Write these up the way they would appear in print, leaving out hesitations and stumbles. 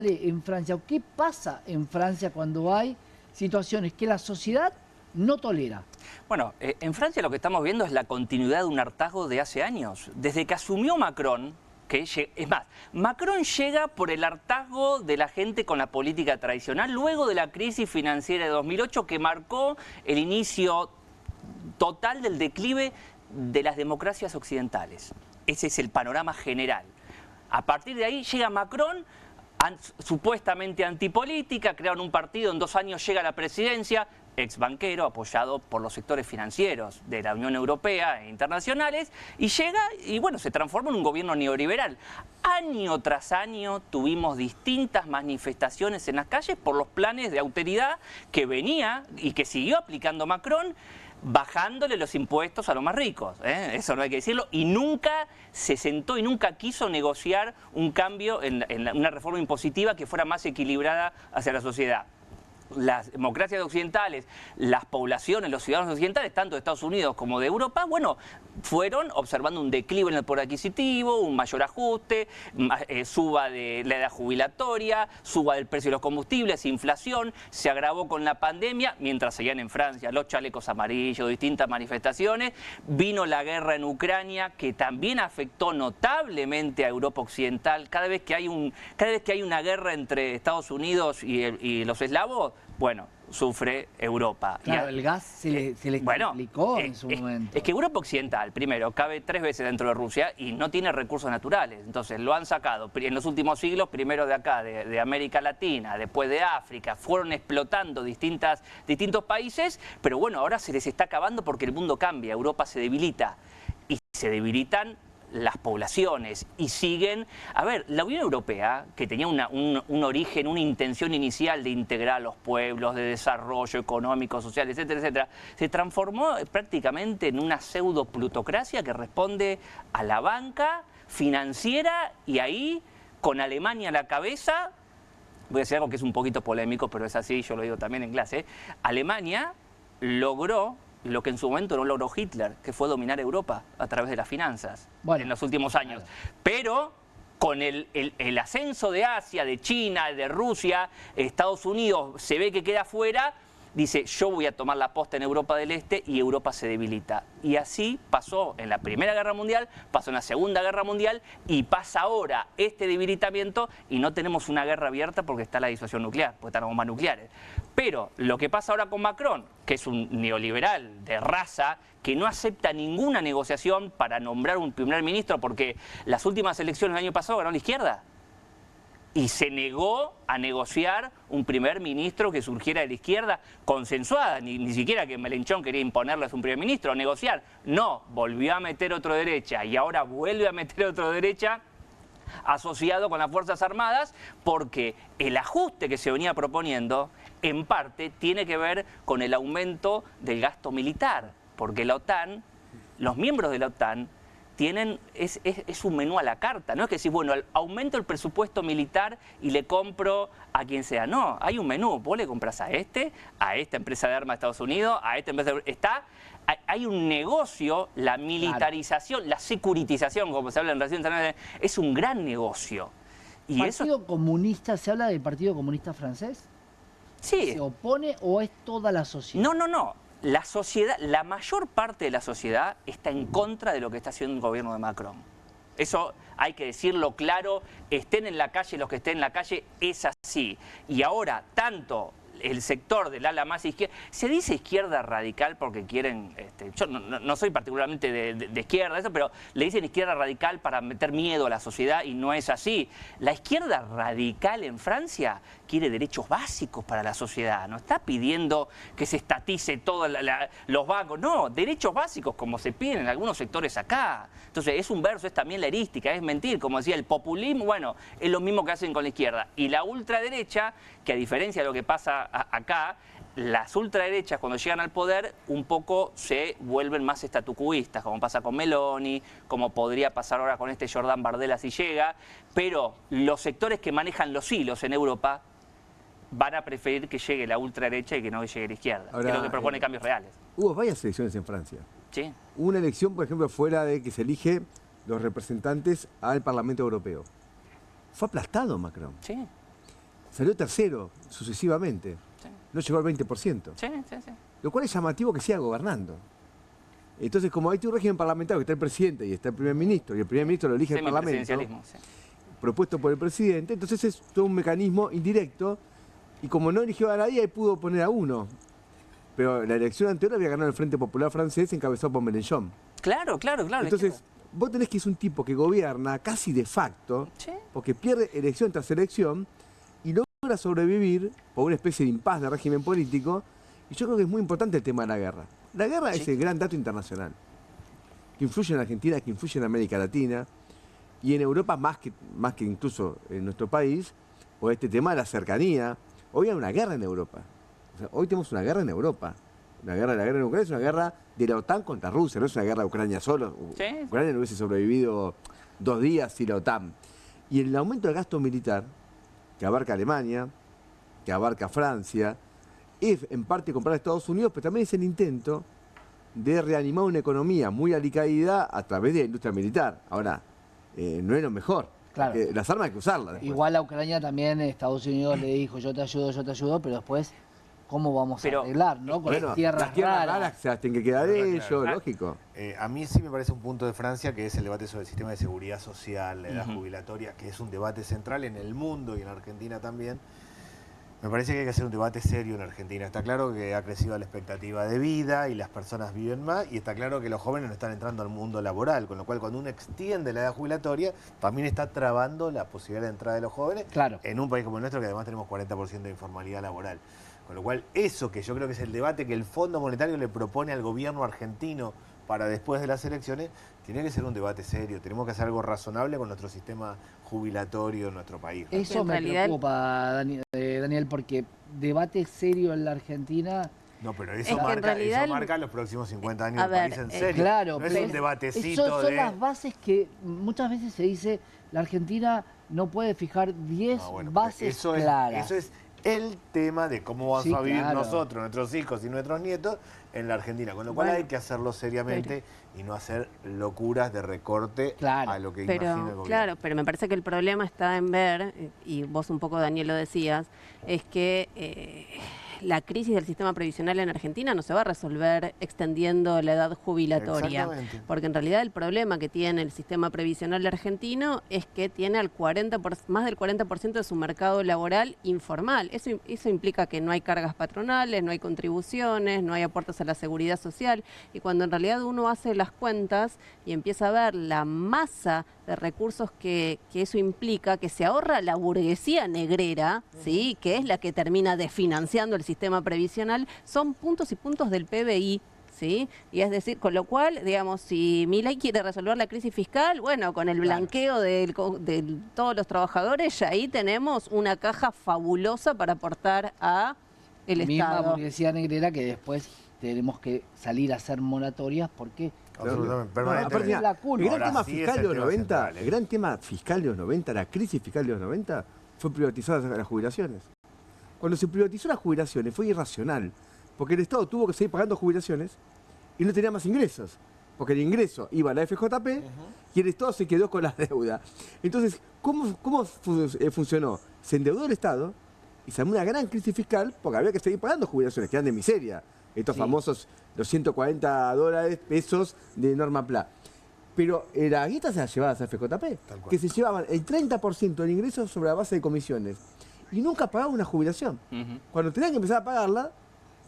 en Francia? ¿O qué pasa en Francia cuando hay situaciones que la sociedad no tolera? Bueno, en Francia lo que estamos viendo es la continuidad de un hartazgo de hace años. Desde que asumió Macron, es más, Macron llega por el hartazgo de la gente con la política tradicional, luego de la crisis financiera de 2008 que marcó el inicio total del declive de las democracias occidentales. Ese es el panorama general. A partir de ahí llega Macron, supuestamente antipolítica, crearon un partido, en 2 años llega a la presidencia, ex banquero, apoyado por los sectores financieros de la Unión Europea e internacionales, y llega y bueno, se transforma en un gobierno neoliberal. Año tras año tuvimos distintas manifestaciones en las calles por los planes de austeridad que venía y que siguió aplicando Macron, bajándole los impuestos a los más ricos, eso no hay que decirlo, y nunca se sentó y nunca quiso negociar un cambio en una reforma impositiva que fuera más equilibrada hacia la sociedad. Las democracias occidentales, las poblaciones, los ciudadanos occidentales, tanto de Estados Unidos como de Europa, bueno, fueron observando un declive en el poder adquisitivo, un mayor ajuste, suba de la edad jubilatoria, suba del precio de los combustibles, inflación, se agravó con la pandemia, mientras seguían en Francia los chalecos amarillos, distintas manifestaciones, vino la guerra en Ucrania, que también afectó notablemente a Europa Occidental. Cada vez que hay una guerra entre Estados Unidos y los eslavos, bueno, sufre Europa. Claro, el gas se le complicó en su momento. Es que Europa Occidental, primero, cabe 3 veces dentro de Rusia y no tiene recursos naturales. Entonces lo han sacado en los últimos siglos, primero de acá, de América Latina, después de África, fueron explotando distintos países, pero bueno, ahora se les está acabando porque el mundo cambia, Europa se debilita y se debilitan las poblaciones y siguen... A ver, la Unión Europea, que tenía un origen, una intención inicial de integrar a los pueblos, de desarrollo económico, social, etcétera, etcétera, se transformó prácticamente en una pseudo-plutocracia que responde a la banca financiera y ahí, con Alemania a la cabeza, voy a decir algo que es un poquito polémico, pero es así, yo lo digo también en clase, Alemania logró lo que en su momento no logró Hitler, que fue dominar Europa a través de las finanzas en los últimos años. Pero con el ascenso de Asia, de China, de Rusia, Estados Unidos se ve que queda fuera, dice yo voy a tomar la posta en Europa del Este y Europa se debilita. Y así pasó en la Primera Guerra Mundial, pasó en la Segunda Guerra Mundial y pasa ahora este debilitamiento y no tenemos una guerra abierta porque está la disuasión nuclear, porque están las bombas nucleares. Pero lo que pasa ahora con Macron, que es un neoliberal de raza, que no acepta ninguna negociación para nombrar un primer ministro porque las últimas elecciones del año pasado ganó la izquierda. Y se negó a negociar un primer ministro que surgiera de la izquierda consensuada, ni siquiera que Melenchón quería imponerles un primer ministro, negociar. No, volvió a meter otro derecha y ahora vuelve a meter otro derecha asociado con las Fuerzas Armadas porque el ajuste que se venía proponiendo en parte tiene que ver con el aumento del gasto militar, porque la OTAN, los miembros de la OTAN, es un menú a la carta, no es que decís, bueno, aumento el presupuesto militar y le compro a quien sea. No, hay un menú, vos le compras a esta empresa de armas de Estados Unidos, a esta empresa hay un negocio, la militarización, la securitización, como se habla en relaciones internacionales, es un gran negocio. Y ¿Partido comunista, se habla del Partido Comunista francés? Sí. ¿Se opone o es toda la sociedad? No. La sociedad, la mayor parte de la sociedad está en contra de lo que está haciendo el gobierno de Macron. Eso hay que decirlo claro, estén en la calle los que estén en la calle, es así. Y ahora, tanto el sector del ala más izquierda, se dice izquierda radical porque quieren, yo no soy particularmente de izquierda, eso, pero le dicen izquierda radical para meter miedo a la sociedad y no es así. La izquierda radical en Francia quiere derechos básicos para la sociedad, no está pidiendo que se estatice todos los bancos, no, derechos básicos como se piden en algunos sectores acá. Entonces es un verso, es también la erística, es mentir, como decía el populismo, bueno, es lo mismo que hacen con la izquierda. Y la ultraderecha, que a diferencia de lo que pasa acá, las ultraderechas cuando llegan al poder un poco se vuelven más estatucuistas, como pasa con Meloni, como podría pasar ahora con este Jordan Bardella si llega, pero los sectores que manejan los hilos en Europa van a preferir que llegue la ultraderecha y que no llegue la izquierda, ahora, que es lo que propone cambios reales. Hubo varias elecciones en Francia. Sí. Hubo una elección, por ejemplo, fuera de que se elige los representantes al Parlamento Europeo. Fue aplastado Macron. Sí. salió tercero sucesivamente. Sí. No llegó al 20%. Sí, sí, sí. Lo cual es llamativo que siga gobernando. Entonces, como hay un régimen parlamentario que está el presidente y está el primer ministro, y el primer ministro lo elige el parlamento, Semipresidencialismo, sí. propuesto por el presidente, entonces es todo un mecanismo indirecto, y como no eligió a nadie, ahí pudo poner a uno. Pero la elección anterior había ganado el Frente Popular Francés encabezado por Mélenchon. Claro, claro, claro. Entonces, vos tenés que es un tipo que gobierna casi de facto, Sí. porque pierde elección tras elección, y logra sobrevivir por una especie de impas de régimen político, y yo creo que es muy importante el tema de la guerra. La guerra Sí. es el gran dato internacional, que influye en Argentina, que influye en América Latina, y en Europa más que incluso en nuestro país, por este tema de la cercanía. Hoy hay una guerra en Europa. O sea, hoy tenemos una guerra en Europa. La guerra en Ucrania es una guerra de la OTAN contra Rusia, no es una guerra de Ucrania solo. Sí. Ucrania no hubiese sobrevivido 2 días sin la OTAN. Y el aumento del gasto militar, que abarca Alemania, que abarca Francia, es en parte comprar a Estados Unidos, pero también es el intento de reanimar una economía muy alicaída a través de la industria militar. Ahora, no es lo mejor. Claro. Las armas hay que usarlas después. Igual a Ucrania también Estados Unidos le dijo yo te ayudo, pero después, ¿cómo vamos a arreglar, no? Con Bueno, las tierras raras. se las tienen que quedar ellos, Claro. lógico. A mí sí me parece un punto de Francia, que es el debate sobre el sistema de seguridad social, la edad jubilatoria, que es un debate central en el mundo y en Argentina también. Me parece que hay que hacer un debate serio en Argentina. Está claro que ha crecido la expectativa de vida y las personas viven más, y está claro que los jóvenes no están entrando al mundo laboral, con lo cual cuando uno extiende la edad jubilatoria, también está trabando la posibilidad de entrada de los jóvenes en un país como el nuestro, que además tenemos 40% de informalidad laboral. Con lo cual, eso que yo creo que es el debate que el Fondo Monetario le propone al gobierno argentino para después de las elecciones, tiene que ser un debate serio. Tenemos que hacer algo razonable con nuestro sistema jubilatorio en nuestro país. Eso me preocupa, Daniel, porque debate serio en la Argentina... No, pero eso, Es que en realidad eso marca los próximos 50 años a del país ver, en serio. Claro, no es un debatecito son las bases que muchas veces se dice, la Argentina no puede fijar 10 bases claras. Eso es el tema de cómo vamos a vivir claro. nosotros, nuestros hijos y nuestros nietos en la Argentina. Con lo cual hay que hacerlo seriamente y no hacer locuras de recorte a lo que imagina el gobierno. Claro, pero me parece que el problema está en ver, y vos un poco, Daniel, lo decías, es que la crisis del sistema previsional en Argentina no se va a resolver extendiendo la edad jubilatoria. Exactamente. Porque en realidad el problema que tiene el sistema previsional argentino es que tiene más del 40% de su mercado laboral informal. Eso implica que no hay cargas patronales, no hay contribuciones, no hay aportes a la seguridad social. Y cuando en realidad uno hace las cuentas y empieza a ver la masa de recursos que eso implica, que se ahorra la burguesía negrera, ¿sí?, que es la que termina desfinanciando el sistema previsional, son puntos y puntos del PBI, ¿sí? Y es decir, con lo cual, digamos, si Milei quiere resolver la crisis fiscal, bueno, con el blanqueo de todos los trabajadores, ya ahí tenemos una caja fabulosa para aportar a el misma Estado. burguesía negrera que después tenemos que salir a hacer moratorias porque... Absolutamente, Aparte, la culpa. el gran Ahora tema sí fiscal es de el los tema 90, central, el gran tema fiscal de los 90, la crisis fiscal de los 90, fue privatizar las jubilaciones. Cuando se privatizó las jubilaciones fue irracional, porque el Estado tuvo que seguir pagando jubilaciones y no tenía más ingresos, porque el ingreso iba a la FJP y el Estado se quedó con la deuda. Entonces, ¿cómo funcionó? Se endeudó el Estado y se armó una gran crisis fiscal porque había que seguir pagando jubilaciones, que eran de miseria. Estos famosos, los 140 pesos de Norma Pla. Pero la guita se la llevaba a FJP, que se llevaban el 30% del ingreso sobre la base de comisiones. Y nunca pagaban una jubilación. Cuando tenían que empezar a pagarla,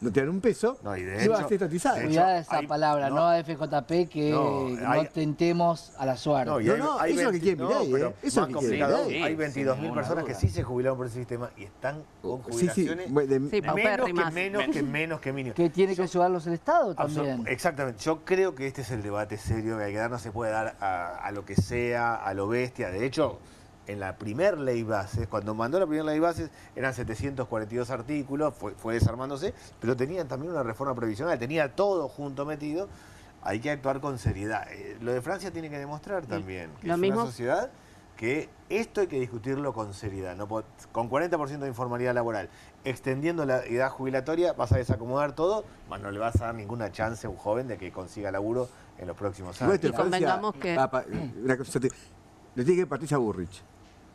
no te dan un peso, No, y de iba a hecho- ser estatizado. de Cuidado hecho, esa hay- palabra, no. no a FJP, que no tentemos a la suerte. No, y No, hay- no, hay eso es lo que quiere Milei, pero ¿eh? Eso es lo más que quiere complicado, Milei. hay Sí, 22.000 sin personas ninguna que duda. sí se jubilaron por ese sistema y están con jubilaciones Sí, paupérrimas. menos que mínimo. Que tiene que ayudarlos el Estado también. Exactamente. Yo creo que este es el debate serio que hay que dar. No se puede dar a lo que sea, a lo bestia. De hecho, en la primer ley bases, cuando mandó la primera ley bases, eran 742 artículos, fue desarmándose, pero tenían también una reforma previsional, tenía todo junto metido. Hay que actuar con seriedad. Lo de Francia tiene que demostrar también que Lo es mismo- una sociedad que esto hay que discutirlo con seriedad. Con 40% de informalidad laboral, extendiendo la edad jubilatoria, vas a desacomodar todo, más no le vas a dar ninguna chance a un joven de que consiga laburo en los próximos Igual años. te Y convengamos que- una cosa, lo tiene que Patricia Bullrich,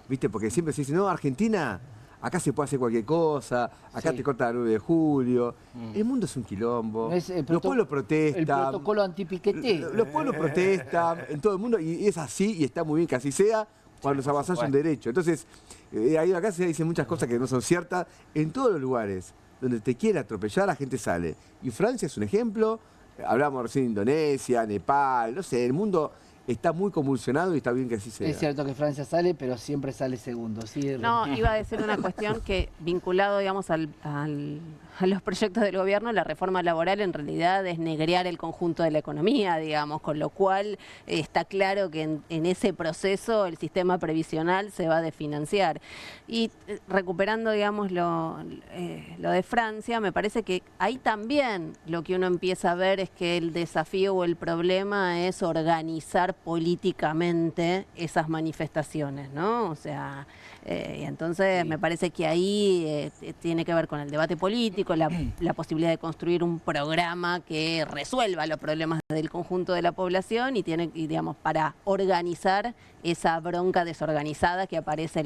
¿viste? Porque siempre se dice, no, Argentina acá se puede hacer cualquier cosa, acá te corta la 9 de julio. El mundo es un quilombo, los pueblos protestan. El protocolo antipiquete. Los pueblos protestan en todo el mundo y es así y está muy bien que así sea cuando se avanza un derecho. Entonces, ahí acá se dicen muchas cosas que no son ciertas. En todos los lugares donde te quiere atropellar, la gente sale. Y Francia es un ejemplo. Hablamos recién de Indonesia, Nepal, no sé, el mundo está muy convulsionado y está bien que así sea. Es cierto que Francia sale, pero siempre sale segundo. ¿Sí? No, iba a decir una cuestión que vinculado, digamos, a los proyectos del gobierno, la reforma laboral en realidad es negrear el conjunto de la economía, digamos, con lo cual está claro que en ese proceso el sistema previsional se va a desfinanciar. Y recuperando, digamos, lo de Francia, me parece que ahí también lo que uno empieza a ver es que el desafío o el problema es organizar políticamente esas manifestaciones, ¿no? O sea, y entonces me parece que ahí tiene que ver con el debate político, la posibilidad de construir un programa que resuelva los problemas del conjunto de la población y digamos, para organizar esa bronca desorganizada que aparece en las